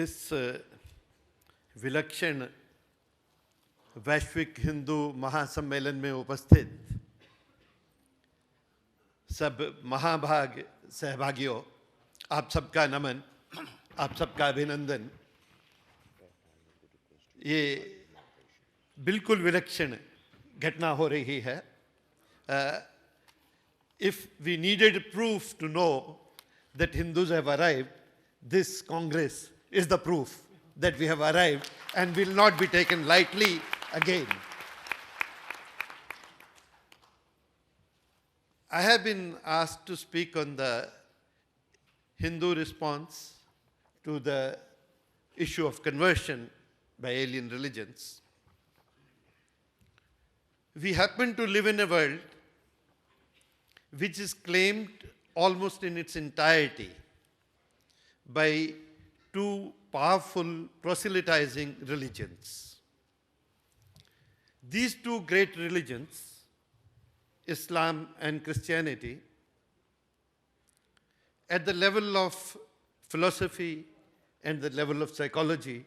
इस विलक्षण वैश्विक हिंदू महासम्मेलन में उपस्थित सब महाभाग सहभागियों, आप सबका नमन, आप सबका अभिनंदन। ये बिल्कुल विलक्षण घटना हो रही है। If we needed proof to know that Hindus have arrived, this Congress is the proof that we have arrived and will not be taken lightly again. I have been asked to speak on the Hindu response to the issue of conversion by alien religions. We happen to live in a world which is claimed almost in its entirety by two powerful proselytizing religions. These two great religions, Islam and Christianity, at the level of philosophy and the level of psychology,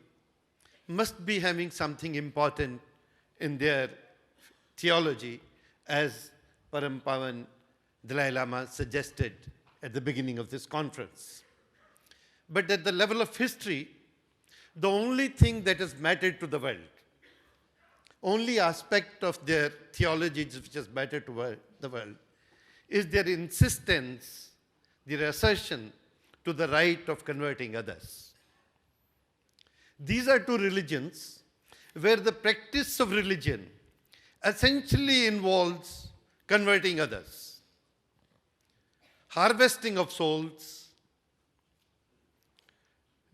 must be having something important in their theology, as Param Pavan Dalai Lama suggested at the beginning of this conference. But at the level of history, the only thing that has mattered to the world, only aspect of their theology which has mattered to the world, is their insistence, their assertion to the right of converting others. These are two religions where the practice of religion essentially involves converting others, harvesting of souls,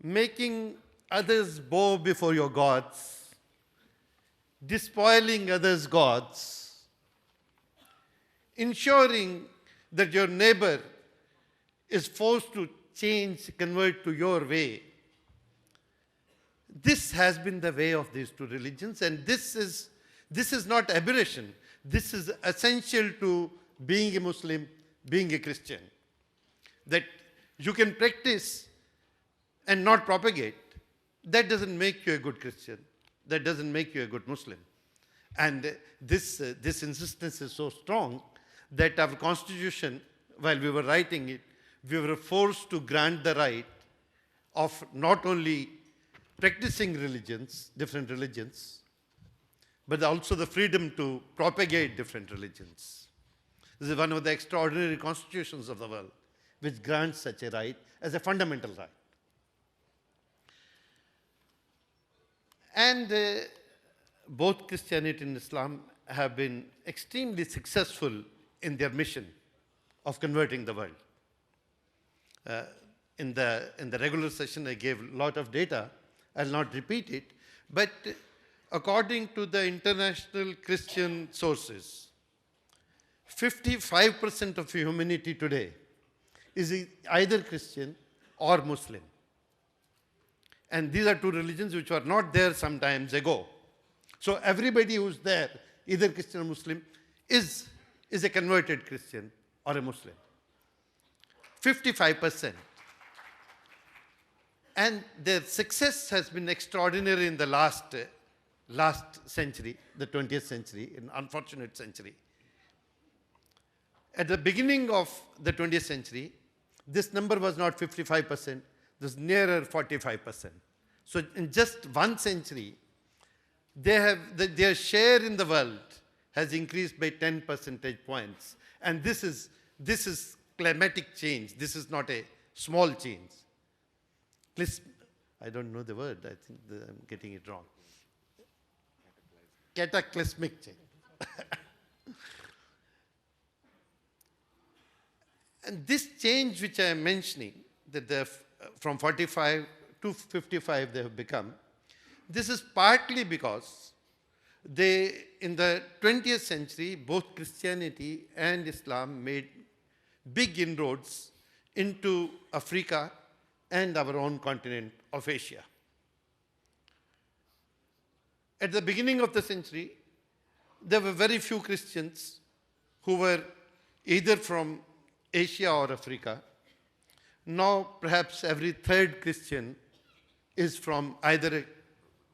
making others bow before your gods, despoiling others' gods, ensuring that your neighbor is forced to change, convert to your way. This has been the way of these two religions, and this is not aberration. This is essential to being a Muslim, being a Christian. That you can practice and not propagate, that doesn't make you a good Christian. That doesn't make you a good Muslim. And this insistence is so strong that our constitution, while we were writing it, we were forced to grant the right of not only practicing religions, different religions, but also the freedom to propagate different religions. This is one of the extraordinary constitutions of the world, which grants such a right as a fundamental right. And both Christianity and Islam have been extremely successful in their mission of converting the world. In the regular session, I gave a lot of data. I'll not repeat it, but according to the international Christian sources, 55% of humanity today is either Christian or Muslim. And these are two religions which were not there some times ago. So everybody who's there, either Christian or Muslim, is a converted Christian or a Muslim. 55%. And their success has been extraordinary in the last century, the 20th century, an unfortunate century. At the beginning of the 20th century, this number was not 55%, it was nearer 45%. So in just one century, their share in the world has increased by 10 percentage points. And this is climatic change. This is not a small change. I don't know the word. I think I'm getting it wrong. Cataclysmic change. And this change which I am mentioning, that from 45 to 55 they have become, this is partly because in the 20th century, both Christianity and Islam made big inroads into Africa and our own continent of Asia. At the beginning of the century, there were very few Christians who were either from Asia or Africa. Now, perhaps every third Christian is from either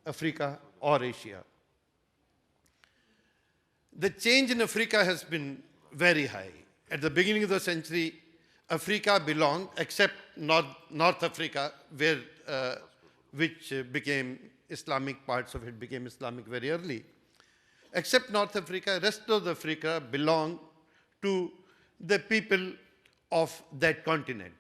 Africa or Asia. The change in Africa has been very high. At the beginning of the century, Africa belonged, except North Africa, which became Islamic, parts of it became Islamic very early. Except North Africa, rest of Africa belonged to the people of that continent.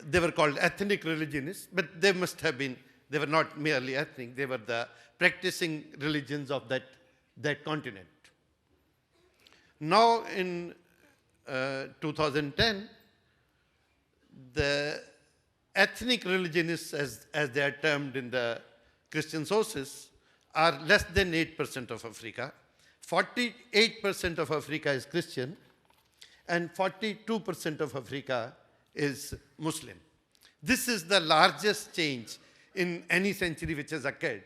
They were called ethnic religionists, but they must have been, they were not merely ethnic, they were the practicing religions of that continent. Now in 2010, the ethnic religionists, as they are termed in the Christian sources, are less than 8% of Africa. 48% of Africa is Christian, and 42% of Africa is Muslim. This is the largest change in any century which has occurred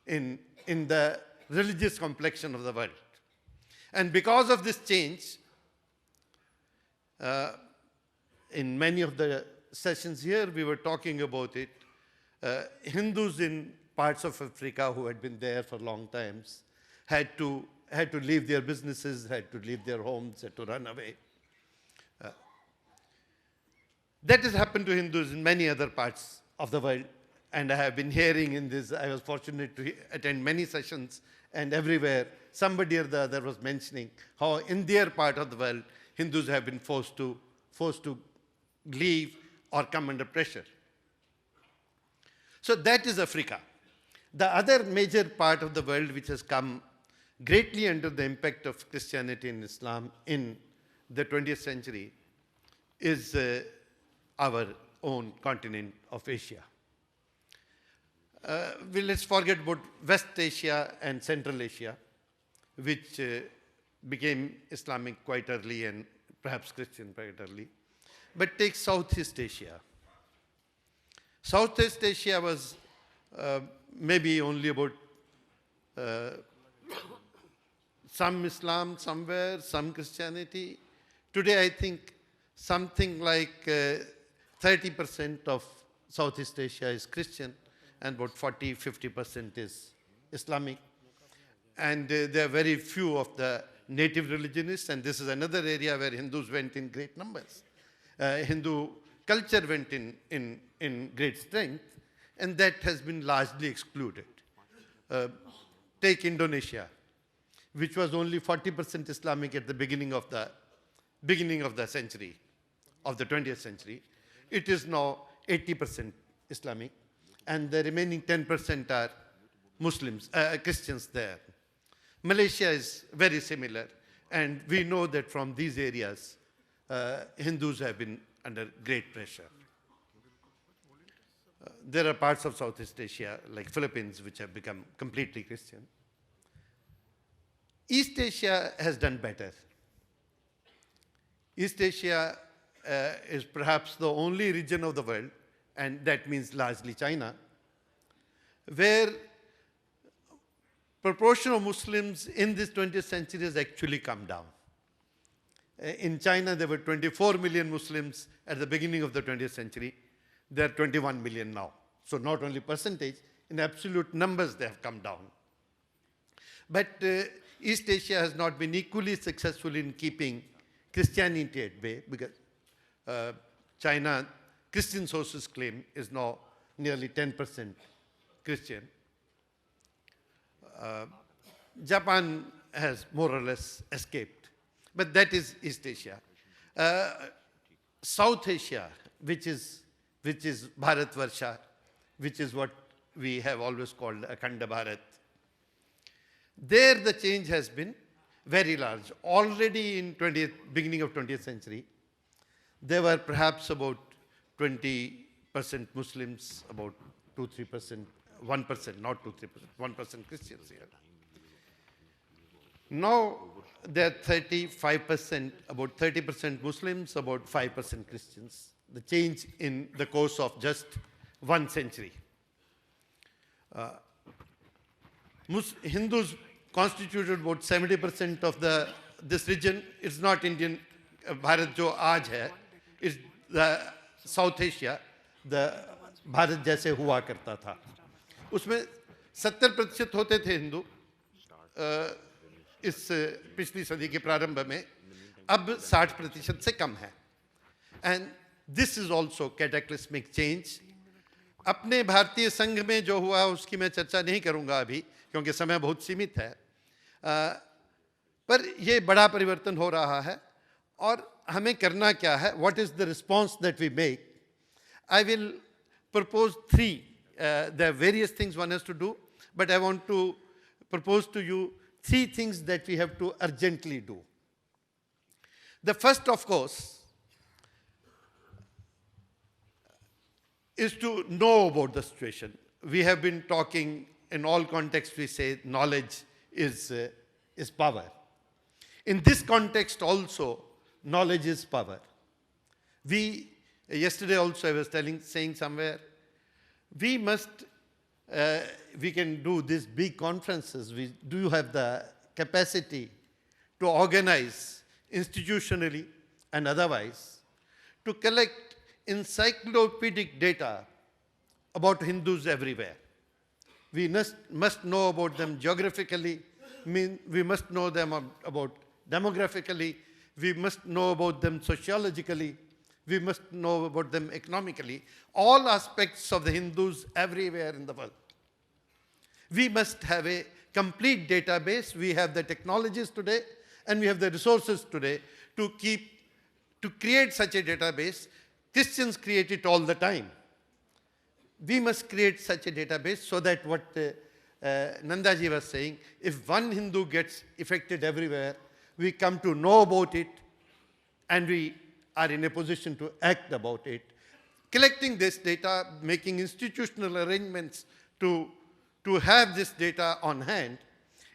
in the religious complexion of the world. And because of this change, in many of the sessions here, we were talking about it. Hindus in parts of Africa who had been there for long times had to leave their businesses, had to leave their homes, had to run away. That has happened to Hindus in many other parts of the world. And I have been hearing in this, I was fortunate to attend many sessions, and everywhere somebody or the other was mentioning how in their part of the world, Hindus have been forced to leave or come under pressure. So that is Africa. The other major part of the world which has come greatly under the impact of Christianity and Islam in the 20th century is our own continent of Asia. Let's forget about West Asia and Central Asia, which became Islamic quite early and perhaps Christian quite early. But take Southeast Asia. Southeast Asia was maybe only about some Islam somewhere, some Christianity. Today I think something like 30% of Southeast Asia is Christian, and about 40–50% is Islamic. And there are very few of the native religionists, and this is another area where Hindus went in great numbers. Hindu culture went in great strength, and that has been largely excluded. Take Indonesia, which was only 40% Islamic at the beginning of the century, of the 20th century. It is now 80% Islamic, and the remaining 10% are Muslims, Christians there. Malaysia is very similar, and we know that from these areas, Hindus have been under great pressure. There are parts of Southeast Asia, like Philippines, which have become completely Christian. East Asia has done better. East Asia is perhaps the only region of the world, and that means largely China, where proportion of Muslims in this 20th century has actually come down. In China, there were 24 million Muslims at the beginning of the 20th century. There are 21 million now. So not only percentage, in absolute numbers they have come down. But East Asia has not been equally successful in keeping Christianity at bay, because China, Christian sources claim, is now nearly 10% Christian. Japan has more or less escaped, but that is East Asia. South Asia, which is Bharatvarsha, which is what we have always called Akhanda Bharat. There the change has been very large. Already in beginning of 20th century, there were perhaps about 20% Muslims, about 2–3%, 1%, not 2–3%, 1% Christians here. Now there are 35%, about 30% Muslims, about 5% Christians. The change in the course of just 1 century. Hindus constituted about 70% of this region. It's not Indian, Bharat jo aaj hai, it's the South Asia. The Bharat जैसे हुआ करता था। उसमें 70% होते थे हिंदू इस पिछली सदी के प्रारंभ में, अब 60% से कम है। And this is also cataclysmic change. अपने भारतीय संघ में जो हुआ उसकी मैं चर्चा नहीं करूंगा अभी, क्योंकि समय बहुत सीमित है, पर यह बड़ा परिवर्तन हो रहा है और हमें करना क्या है, what is the response that we make. I will propose three. There are various things one has to do, but I want to propose to you three things that we have to urgently do. The first, of course, is to know about the situation. We have been talking in all contexts, we say knowledge is power. In this context also, knowledge is power. Yesterday also I was saying somewhere, we can do these big conferences. We do have the capacity to organize institutionally and otherwise to collect encyclopedic data about Hindus everywhere. We must know about them geographically, we must know them about demographically, we must know about them sociologically, we must know about them economically, all aspects of the Hindus everywhere in the world. We must have a complete database. We have the technologies today and we have the resources today to create such a database. Christians create it all the time. We must create such a database so that what Nandaji was saying, if one Hindu gets affected everywhere, we come to know about it and we are in a position to act about it. Collecting this data, making institutional arrangements to have this data on hand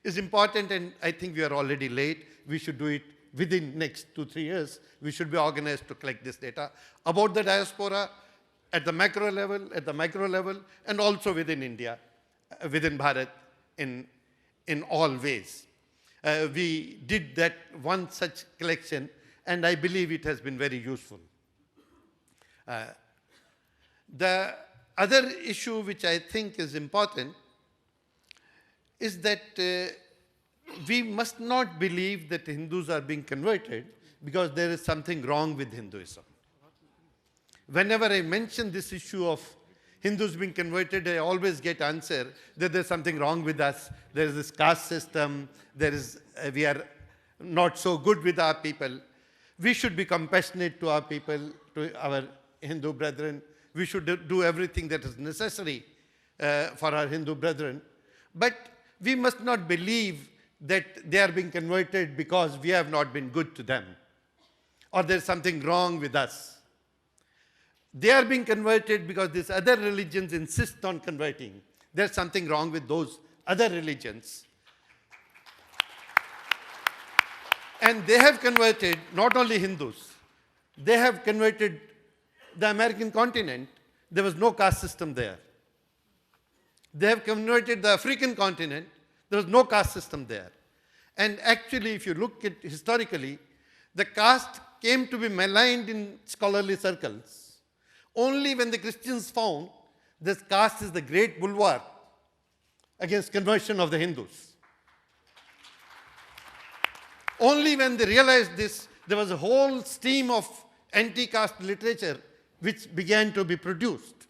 is important, and I think we are already late. We should do it within next 2-3 years. We should be organized to collect this data about the diaspora at the macro level, at the micro level, and also within India, within Bharat in all ways. We did that one such collection, and I believe it has been very useful. The other issue which I think is important is that we must not believe that Hindus are being converted because there is something wrong with Hinduism. Whenever I mention this issue of Hindus being converted, I always get answer that there's something wrong with us. There is this caste system. We are not so good with our people. We should be compassionate to our people, to our Hindu brethren. We should do everything that is necessary for our Hindu brethren. But we must not believe that they are being converted because we have not been good to them, or there's something wrong with us. They are being converted because these other religions insist on converting. There's something wrong with those other religions. And they have converted not only Hindus, they have converted the American continent. There was no caste system there. They have converted the African continent. There was no caste system there. And actually, if you look at historically, the caste came to be maligned in scholarly circles only when the Christians found this caste is the great bulwark against conversion of the Hindus. Only when they realized this, there was a whole stream of anti-caste literature which began to be produced.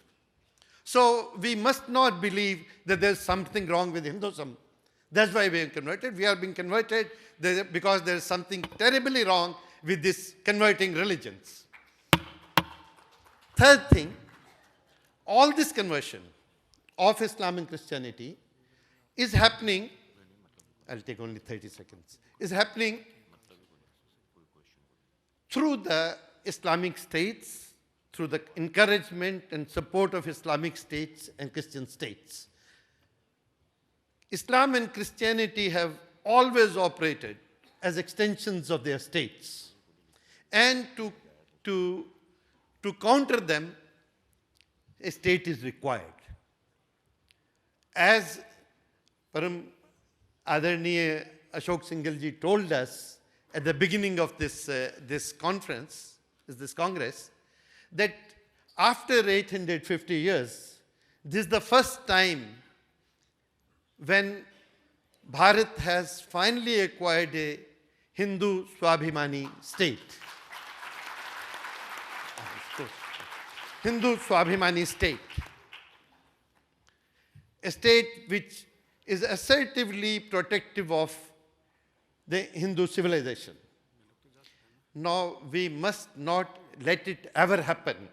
So we must not believe that there's something wrong with Hinduism. That's why we are converted. We are being converted because there is something terribly wrong with these converting religions. Third thing, all this conversion of Islam and Christianity is happening, I'll take only 30 seconds, is happening through the Islamic states, through the encouragement and support of Islamic states and Christian states. Islam and Christianity have always operated as extensions of their states. And to counter them, a state is required. As Param Adarniya Ashok Singhal ji told us at the beginning of this congress, that after 850 years, this is the first time when Bharat has finally acquired a Hindu Swabhimani state. Hindu Swabhimani state. A state which is assertively protective of the Hindu civilization. Now, we must not let it ever happen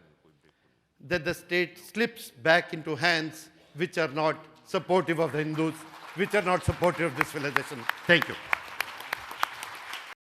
that the state slips back into hands which are not supportive of the Hindus, which are not supportive of this civilization. Thank you.